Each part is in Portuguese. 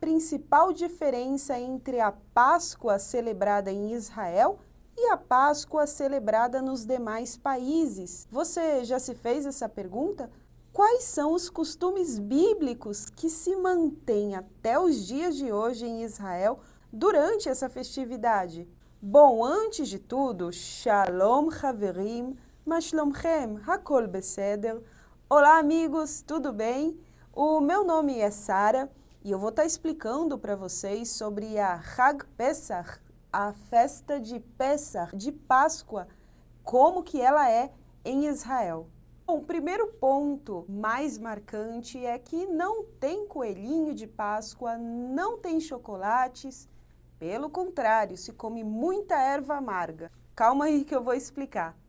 principal diferença entre a Páscoa celebrada em Israel e a Páscoa celebrada nos demais países? Você já se fez essa pergunta? Quais são os costumes bíblicos que se mantêm até os dias de hoje em Israel durante essa festividade? Bom, antes de tudo, Shalom Haverim, Ma Shlomchem, Hakol Beseder. Olá, amigos, tudo bem? O meu nome é Sara e eu vou estar explicando para vocês sobre a Hag Pesach, a festa de Pesach, de Páscoa, como que ela é em Israel. Bom, o primeiro ponto mais marcante é que não tem coelhinho de Páscoa, não tem chocolates, pelo contrário, se come muita erva amarga. Calma aí que eu vou explicar.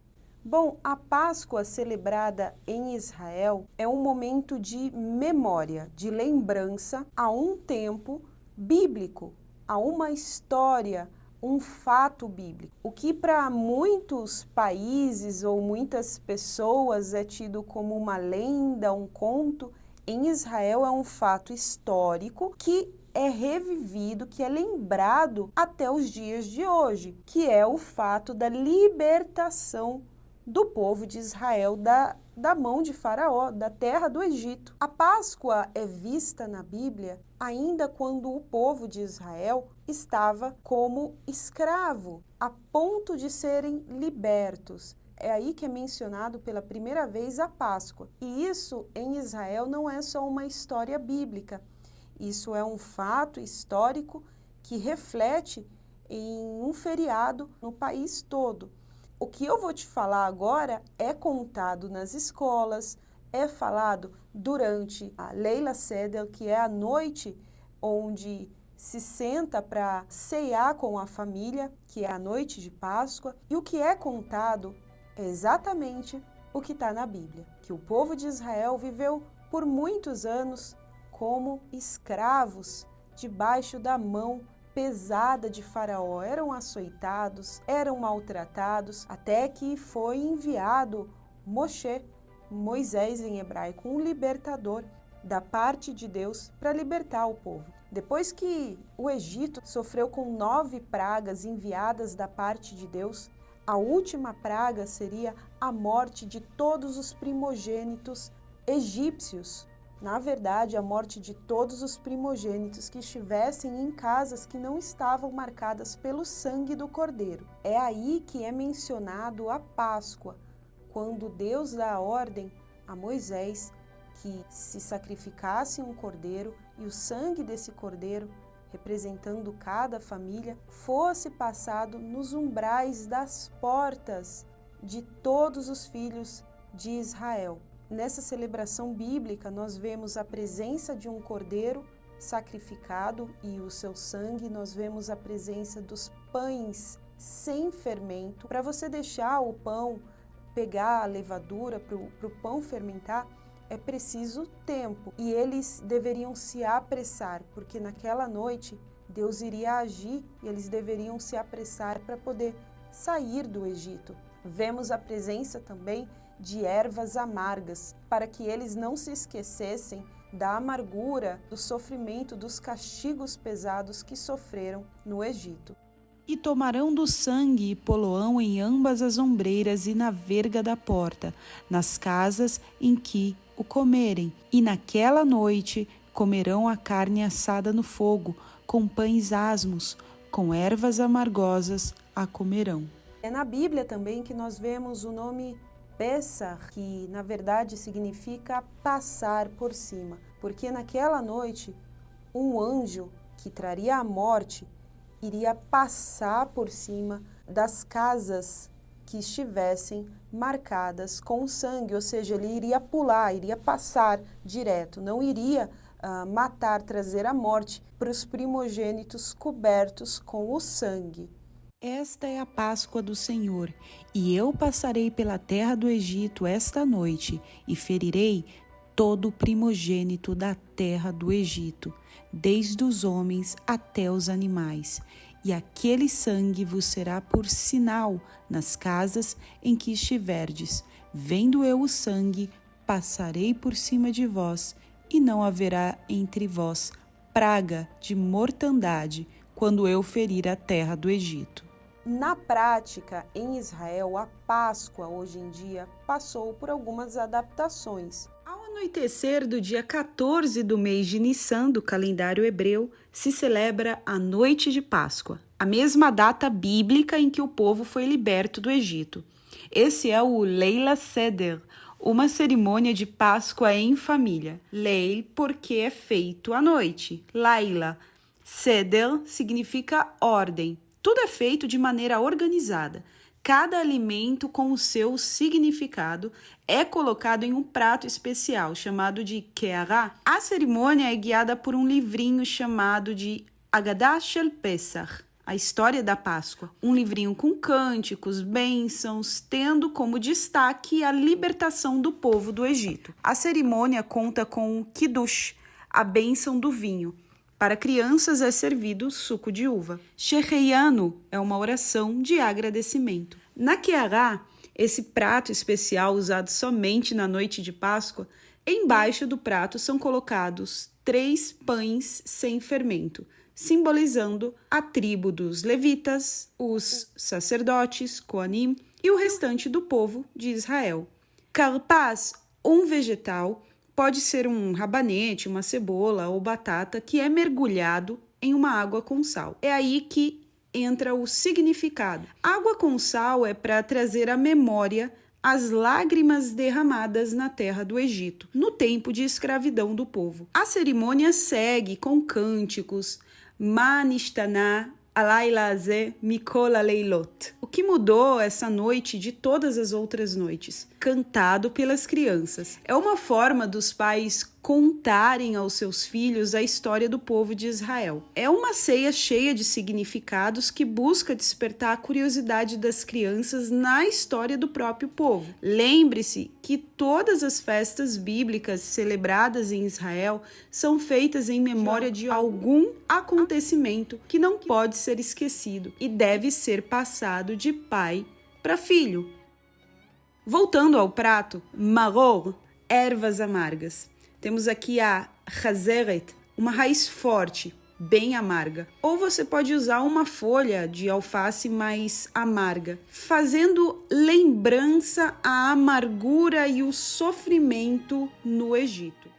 Bom, a Páscoa celebrada em Israel é um momento de memória, de lembrança a um tempo bíblico, a uma história, um fato bíblico. O que para muitos países ou muitas pessoas é tido como uma lenda, um conto, em Israel é um fato histórico que é revivido, que é lembrado até os dias de hoje, que é o fato da libertação do povo de Israel da mão de Faraó, da terra do Egito. A Páscoa é vista na Bíblia ainda quando o povo de Israel estava como escravo, a ponto de serem libertos. É aí que é mencionado pela primeira vez a Páscoa. E isso em Israel não é só uma história bíblica, isso é um fato histórico que reflete em um feriado no país todo. O que eu vou te falar agora é contado nas escolas, é falado durante a Leila Seder, que é a noite onde se senta para ceiar com a família, que é a noite de Páscoa, e o que é contado é exatamente o que está na Bíblia, que o povo de Israel viveu por muitos anos como escravos debaixo da mão pesada de Faraó, eram açoitados, eram maltratados, até que foi enviado Moisés em hebraico, um libertador da parte de Deus para libertar o povo. Depois que o Egito sofreu com 9 pragas enviadas da parte de Deus, a última praga seria a morte de todos os primogênitos egípcios. Na verdade, a morte de todos os primogênitos que estivessem em casas que não estavam marcadas pelo sangue do cordeiro. É aí que é mencionado a Páscoa, quando Deus dá a ordem a Moisés que se sacrificasse um cordeiro e o sangue desse cordeiro, representando cada família, fosse passado nos umbrais das portas de todos os filhos de Israel. Nessa celebração bíblica, nós vemos a presença de um cordeiro sacrificado e o seu sangue, nós vemos a presença dos pães sem fermento. Para você deixar o pão, pegar a levadura para o pão fermentar, é preciso tempo. E eles deveriam se apressar, porque naquela noite Deus iria agir e eles deveriam se apressar para poder sair do Egito. Vemos a presença também de ervas amargas, para que eles não se esquecessem da amargura, do sofrimento, dos castigos pesados que sofreram no Egito. E tomarão do sangue e poloão em ambas as ombreiras e na verga da porta, nas casas em que o comerem, e naquela noite comerão a carne assada no fogo, com pães asmos, com ervas amargosas a comerão. É na Bíblia também que nós vemos o nome Pesach, que na verdade significa passar por cima, porque naquela noite um anjo que traria a morte iria passar por cima das casas que estivessem marcadas com sangue, ou seja, ele iria pular, iria passar direto, não iria matar, trazer a morte para os primogênitos cobertos com o sangue. Esta é a Páscoa do Senhor, e eu passarei pela terra do Egito esta noite, e ferirei todo o primogênito da terra do Egito, desde os homens até os animais, e aquele sangue vos será por sinal nas casas em que estiverdes. Vendo eu o sangue, passarei por cima de vós, e não haverá entre vós praga de mortandade quando eu ferir a terra do Egito. Na prática, em Israel, a Páscoa, hoje em dia, passou por algumas adaptações. Ao anoitecer do dia 14 do mês de Nissan do calendário hebreu, se celebra a Noite de Páscoa, a mesma data bíblica em que o povo foi liberto do Egito. Esse é o Leila Seder, uma cerimônia de Páscoa em família. Leil, porque é feito à noite. Laila. Seder significa ordem. Tudo é feito de maneira organizada. Cada alimento com o seu significado é colocado em um prato especial, chamado de Keará. A cerimônia é guiada por um livrinho chamado de Haggadah Shel Pesach, a história da Páscoa. Um livrinho com cânticos, bênçãos, tendo como destaque a libertação do povo do Egito. A cerimônia conta com o Kiddush, a bênção do vinho. Para crianças é servido suco de uva. Sheheyanu é uma oração de agradecimento. Na Keará, esse prato especial usado somente na noite de Páscoa, embaixo do prato são colocados 3 pães sem fermento, simbolizando a tribo dos levitas, os sacerdotes, Koanim, e o restante do povo de Israel. Karpaz, um vegetal, pode ser um rabanete, uma cebola ou batata que é mergulhado em uma água com sal. É aí que entra o significado. Água com sal é para trazer à memória as lágrimas derramadas na terra do Egito, no tempo de escravidão do povo. A cerimônia segue com cânticos, Manishtaná Alayla Azeh Mikol Aleilot. O que mudou essa noite de todas as outras noites? Cantado pelas crianças. É uma forma dos pais contarem aos seus filhos a história do povo de Israel. É uma ceia cheia de significados que busca despertar a curiosidade das crianças na história do próprio povo. Lembre-se que todas as festas bíblicas celebradas em Israel são feitas em memória de algum acontecimento que não pode ser esquecido e deve ser passado de pai para filho. Voltando ao prato, maror, ervas amargas. Temos aqui a chazeret, uma raiz forte, bem amarga. Ou você pode usar uma folha de alface mais amarga, fazendo lembrança à amargura e o sofrimento no Egito.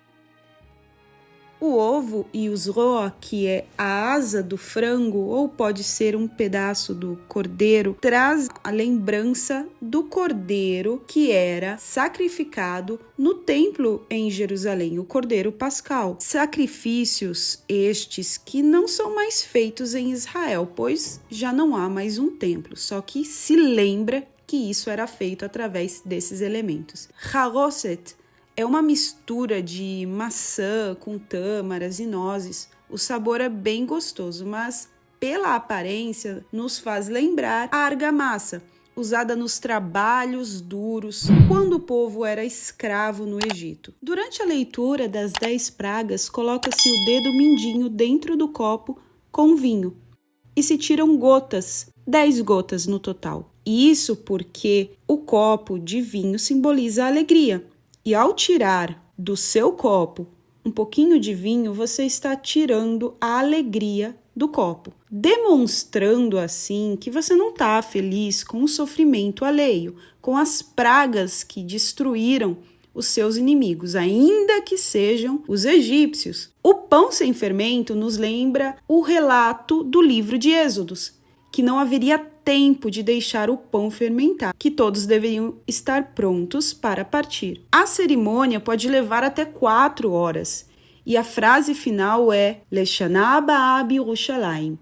O ovo e os roa, que é a asa do frango, ou pode ser um pedaço do cordeiro, traz a lembrança do cordeiro que era sacrificado no templo em Jerusalém, o cordeiro pascal. Sacrifícios estes que não são mais feitos em Israel, pois já não há mais um templo, só que se lembra que isso era feito através desses elementos. Haroset é uma mistura de maçã com tâmaras e nozes. O sabor é bem gostoso, mas pela aparência nos faz lembrar a argamassa, usada nos trabalhos duros quando o povo era escravo no Egito. Durante a leitura das 10 pragas, coloca-se o dedo mindinho dentro do copo com vinho e se tiram gotas, 10 gotas no total. Isso porque o copo de vinho simboliza a alegria. E ao tirar do seu copo um pouquinho de vinho, você está tirando a alegria do copo, demonstrando assim que você não está feliz com o sofrimento alheio, com as pragas que destruíram os seus inimigos, ainda que sejam os egípcios. O pão sem fermento nos lembra o relato do livro de Êxodos, que não haveria tempo de deixar o pão fermentar, que todos deveriam estar prontos para partir. A cerimônia pode levar até 4 horas, e a frase final é Leshana Abaa B'Yerushalayim.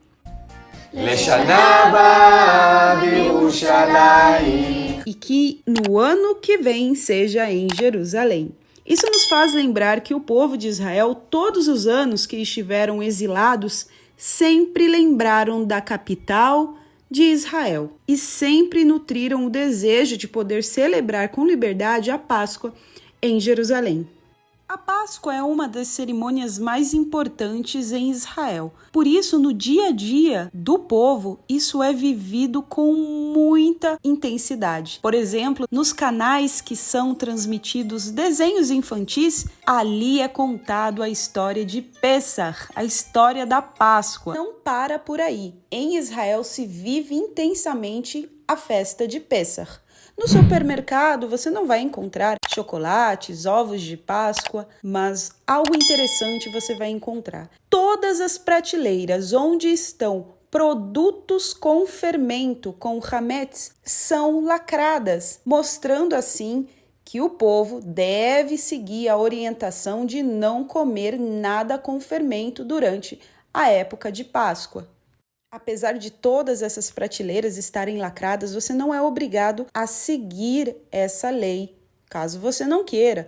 Leshana Abaa B'Yerushalayim. E que no ano que vem seja em Jerusalém. Isso nos faz lembrar que o povo de Israel, todos os anos que estiveram exilados, sempre lembraram da capital de Israel e sempre nutriram o desejo de poder celebrar com liberdade a Páscoa em Jerusalém. A Páscoa é uma das cerimônias mais importantes em Israel. Por isso, no dia a dia do povo, isso é vivido com muita intensidade. Por exemplo, nos canais que são transmitidos desenhos infantis, ali é contado a história de Pessach, a história da Páscoa. Não para por aí. Em Israel se vive intensamente a festa de Pessach. No supermercado você não vai encontrar chocolates, ovos de Páscoa, mas algo interessante você vai encontrar. Todas as prateleiras onde estão produtos com fermento, com hametz, são lacradas, mostrando assim que o povo deve seguir a orientação de não comer nada com fermento durante a época de Páscoa. Apesar de todas essas prateleiras estarem lacradas, você não é obrigado a seguir essa lei, caso você não queira.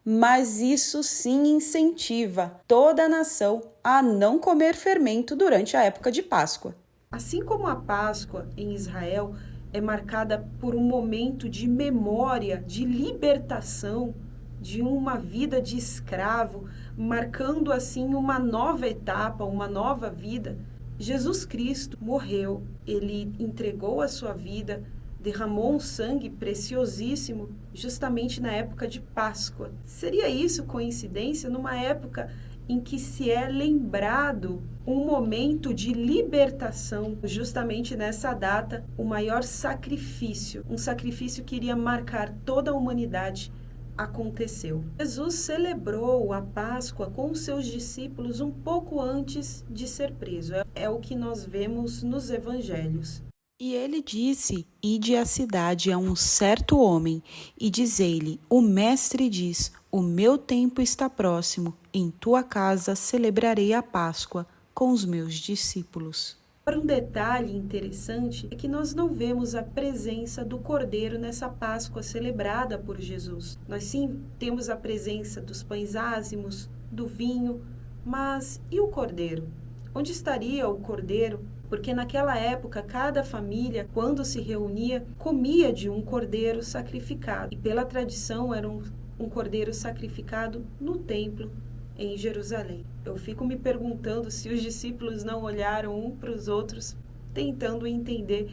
Mas isso sim incentiva toda a nação a não comer fermento durante a época de Páscoa. Assim como a Páscoa em Israel é marcada por um momento de memória, de libertação de uma vida de escravo, marcando assim uma nova etapa, uma nova vida, Jesus Cristo morreu, ele entregou a sua vida, derramou um sangue preciosíssimo justamente na época de Páscoa. Seria isso coincidência numa época em que se é lembrado um momento de libertação, justamente nessa data, o maior sacrifício, um sacrifício que iria marcar toda a humanidade, aconteceu. Jesus celebrou a Páscoa com os seus discípulos um pouco antes de ser preso. É o que nós vemos nos evangelhos. E ele disse: ide à cidade a um certo homem, e dizei-lhe: o mestre diz, o meu tempo está próximo, em tua casa celebrarei a Páscoa com os meus discípulos. Agora, um detalhe interessante é que nós não vemos a presença do Cordeiro nessa Páscoa celebrada por Jesus. Nós sim temos a presença dos pães ázimos, do vinho, mas e o Cordeiro? Onde estaria o Cordeiro? Porque naquela época, cada família, quando se reunia, comia de um cordeiro sacrificado. E pela tradição, era um cordeiro sacrificado no templo em Jerusalém. Eu fico me perguntando se os discípulos não olharam um para os outros, tentando entender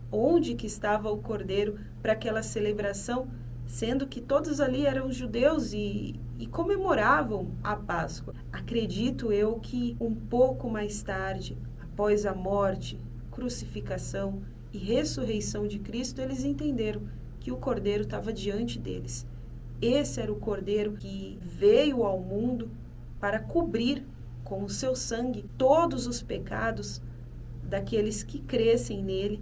onde que estava o cordeiro para aquela celebração, sendo que todos ali eram judeus e comemoravam a Páscoa. Acredito eu que um pouco mais tarde, após a morte, crucificação e ressurreição de Cristo, eles entenderam que o cordeiro estava diante deles. Esse era o cordeiro que veio ao mundo para cobrir com o seu sangue todos os pecados daqueles que crescem nele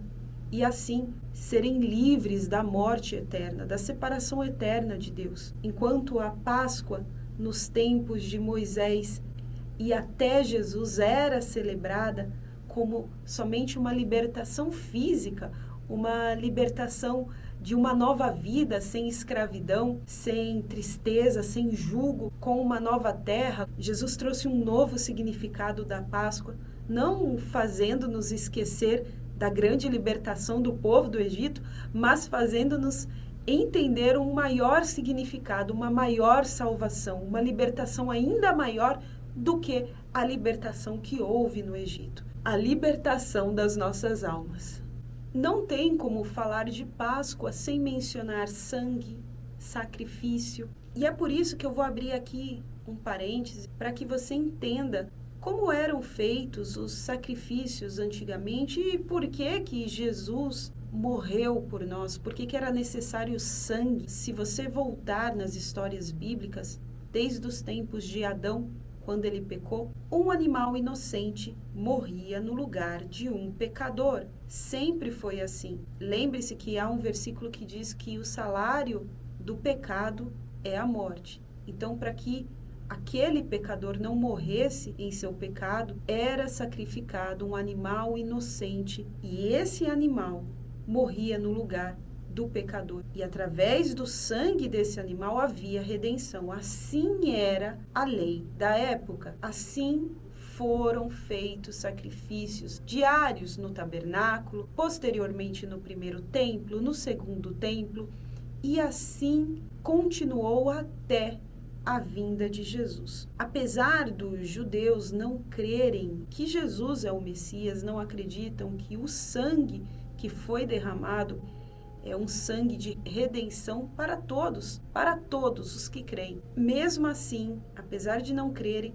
e assim serem livres da morte eterna, da separação eterna de Deus. Enquanto a Páscoa, nos tempos de Moisés e até Jesus, era celebrada como somente uma libertação física, uma libertação de uma nova vida sem escravidão, sem tristeza, sem jugo, com uma nova terra. Jesus trouxe um novo significado da Páscoa, não fazendo-nos esquecer da grande libertação do povo do Egito, mas fazendo-nos entender um maior significado, uma maior salvação, uma libertação ainda maior do que a libertação que houve no Egito, a libertação das nossas almas. Não tem como falar de Páscoa sem mencionar sangue, sacrifício. E é por isso que eu vou abrir aqui um parêntese para que você entenda como eram feitos os sacrifícios antigamente e por que Jesus morreu por nós, por que era necessário sangue. Se você voltar nas histórias bíblicas, desde os tempos de Adão, quando ele pecou, um animal inocente morria no lugar de um pecador. Sempre foi assim. Lembre-se que há um versículo que diz que o salário do pecado é a morte. Então, para que aquele pecador não morresse em seu pecado, era sacrificado um animal inocente. E esse animal morria no lugar do pecador. E através do sangue desse animal havia redenção. Assim era a lei da época. Assim foram feitos sacrifícios diários no tabernáculo, posteriormente no primeiro templo, no segundo templo, e assim continuou até a vinda de Jesus. Apesar dos judeus não crerem que Jesus é o Messias, não acreditam que o sangue que foi derramado é um sangue de redenção para todos os que creem. Mesmo assim, apesar de não crerem,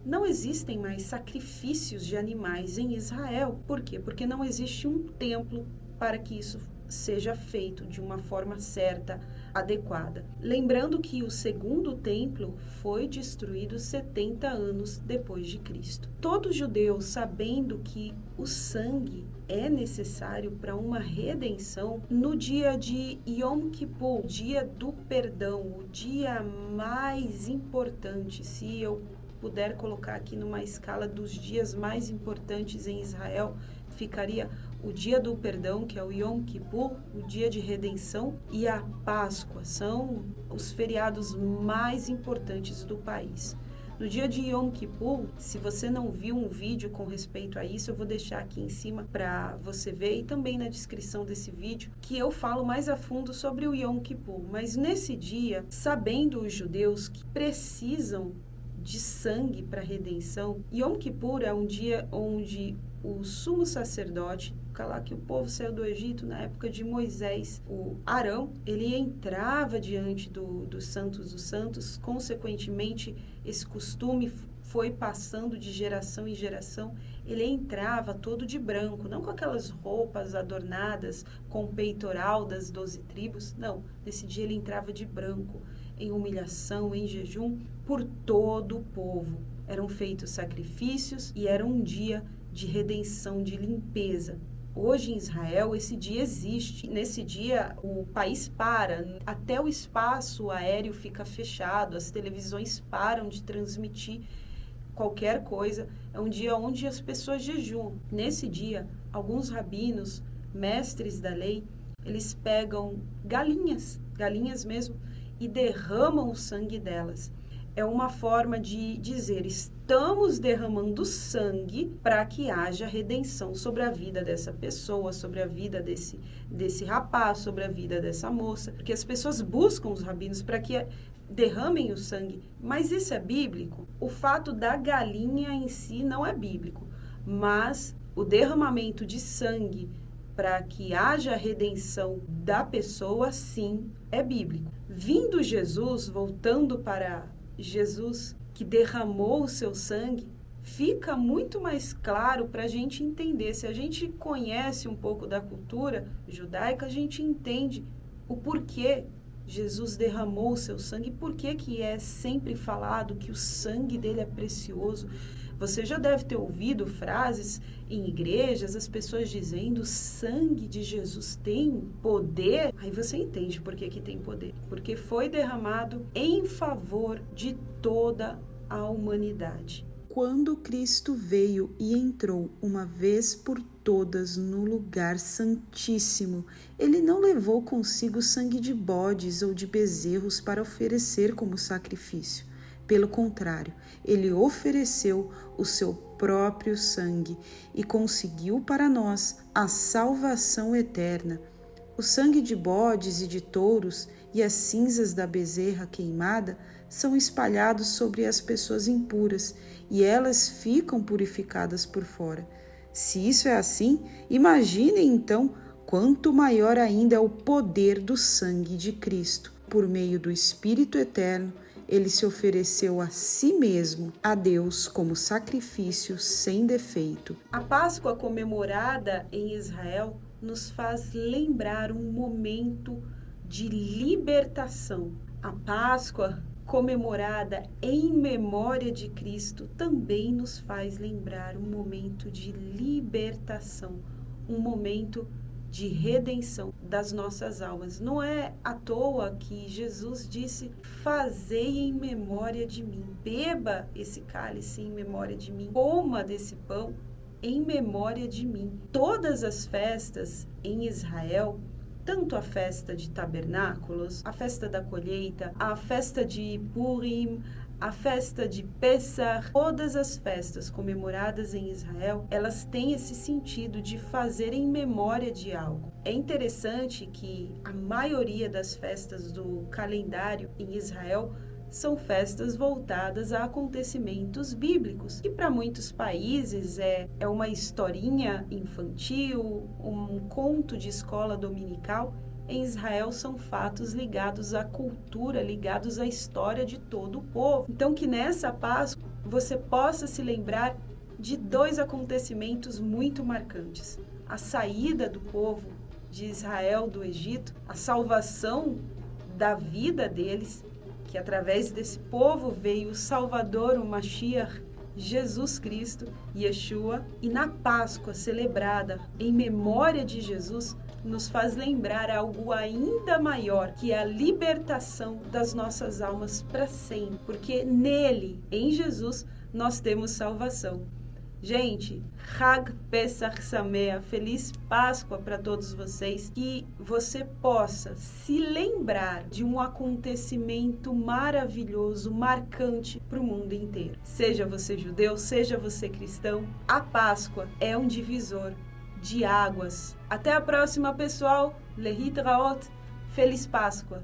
não existem mais sacrifícios de animais em Israel. Por quê? Porque não existe um templo para que isso seja feito de uma forma certa, adequada. Lembrando que o segundo templo foi destruído 70 anos depois de Cristo. Todo judeu, sabendo que o sangue é necessário para uma redenção, no dia de Yom Kippur, dia do perdão, o dia mais importante, se eu puder colocar aqui numa escala dos dias mais importantes em Israel, ficaria o dia do perdão, que é o Yom Kippur, o dia de redenção, e a Páscoa. São os feriados mais importantes do país. No dia de Yom Kippur, se você não viu um vídeo com respeito a isso, eu vou deixar aqui em cima para você ver, e também na descrição desse vídeo, que eu falo mais a fundo sobre o Yom Kippur. Mas nesse dia, sabendo os judeus que precisam de sangue para redenção, Yom Kippur é um dia onde o sumo sacerdote, lá que o povo saiu do Egito na época de Moisés, o Arão, ele entrava diante do Santos dos Santos. Consequentemente, esse costume foi passando de geração em geração. Ele entrava todo de branco, não com aquelas roupas adornadas com o peitoral das 12 tribos, não. Nesse dia ele entrava de branco, em humilhação, em jejum, por todo o povo. Eram feitos sacrifícios e era um dia de redenção, de limpeza. Hoje em Israel, esse dia existe. Nesse dia, o país para, até o espaço aéreo fica fechado, as televisões param de transmitir qualquer coisa. É um dia onde as pessoas jejuam. Nesse dia, alguns rabinos, mestres da lei, eles pegam galinhas mesmo, e derramam o sangue delas. É uma forma de dizer, estamos derramando sangue para que haja redenção sobre a vida dessa pessoa, sobre a vida desse rapaz, sobre a vida dessa moça. Porque as pessoas buscam os rabinos para que derramem o sangue. Mas isso é bíblico? O fato da galinha em si não é bíblico. Mas o derramamento de sangue para que haja redenção da pessoa, sim, é bíblico. Vindo Jesus, voltando para Jesus, que derramou o seu sangue, fica muito mais claro para a gente entender. Se a gente conhece um pouco da cultura judaica, a gente entende o porquê Jesus derramou o seu sangue, por que é sempre falado que o sangue dele é precioso. Você já deve ter ouvido frases em igrejas, as pessoas dizendo: o sangue de Jesus tem poder. Aí você entende por que tem poder. Porque foi derramado em favor de toda a humanidade. Quando Cristo veio e entrou uma vez por todas no lugar santíssimo, ele não levou consigo sangue de bodes ou de bezerros para oferecer como sacrifício. Pelo contrário, ele ofereceu o seu próprio sangue e conseguiu para nós a salvação eterna. O sangue de bodes e de touros e as cinzas da bezerra queimada são espalhados sobre as pessoas impuras e elas ficam purificadas por fora. Se isso é assim, imaginem então quanto maior ainda é o poder do sangue de Cristo. Por meio do Espírito Eterno, ele se ofereceu a si mesmo, a Deus, como sacrifício sem defeito. A Páscoa comemorada em Israel nos faz lembrar um momento de libertação. A Páscoa comemorada em memória de Cristo também nos faz lembrar um momento de libertação, um momento de redenção das nossas almas. Não é à toa que Jesus disse: fazei em memória de mim, beba esse cálice em memória de mim, coma desse pão em memória de mim. Todas as festas em Israel, tanto a festa de tabernáculos, a festa da colheita, a festa de Purim, a festa de Pessah, todas as festas comemoradas em Israel, elas têm esse sentido de fazer em memória de algo. É interessante que a maioria das festas do calendário em Israel são festas voltadas a acontecimentos bíblicos, que para muitos países é uma historinha infantil, um conto de escola dominical. Em Israel são fatos ligados à cultura, ligados à história de todo o povo. Então que nessa Páscoa você possa se lembrar de 2 acontecimentos muito marcantes. A saída do povo de Israel do Egito, a salvação da vida deles, que através desse povo veio o Salvador, o Mashiach, Jesus Cristo, Yeshua, e na Páscoa celebrada em memória de Jesus, nos faz lembrar algo ainda maior, que é a libertação das nossas almas para sempre, porque nele, em Jesus, nós temos salvação. Gente, Hag Pesach Sameach, feliz Páscoa para todos vocês, que você possa se lembrar de um acontecimento maravilhoso, marcante para o mundo inteiro. Seja você judeu, seja você cristão, a Páscoa é um divisor de águas. Até a próxima, pessoal. Lehitraot. Feliz Páscoa!